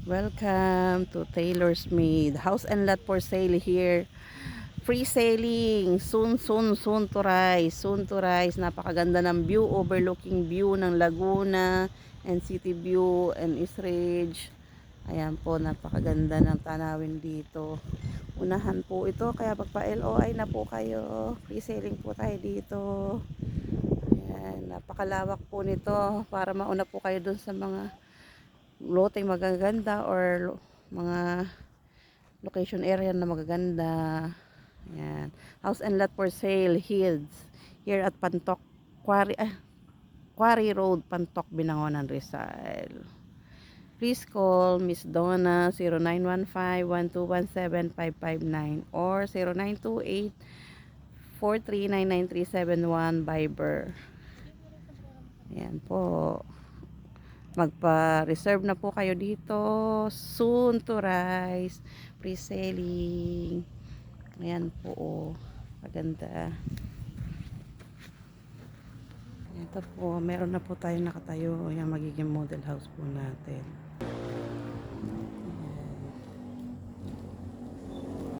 Welcome to Taylor's Made. House and lot for sale here. Free selling. Soon, soon, soon to rise. Soon to rise. Napakaganda ng view. Overlooking view ng Laguna and City View and East Ridge. Ayan po, napakaganda ng tanawin dito. Unahan po ito. Kaya pagpa-LOI na po kayo. Free selling po tayo dito. Ayan, napakalawak po nito. Para mauna po kayo dun sa mga loteng magaganda or mga location area na magaganda. Ayan. House and lot for sale here at Pantok Quarry Road, Pantok, Binangonan, Rizal. Please call Miss Donna 0915-1217-559 or 0928-4399371 Viber. Ayan po. Magpa-reserve na po kayo dito. Soon to rise. Pre-selling. Ayan po. Oh. Maganda. Ito po. Meron na po tayong nakatayo. Ayan, magiging model house po natin.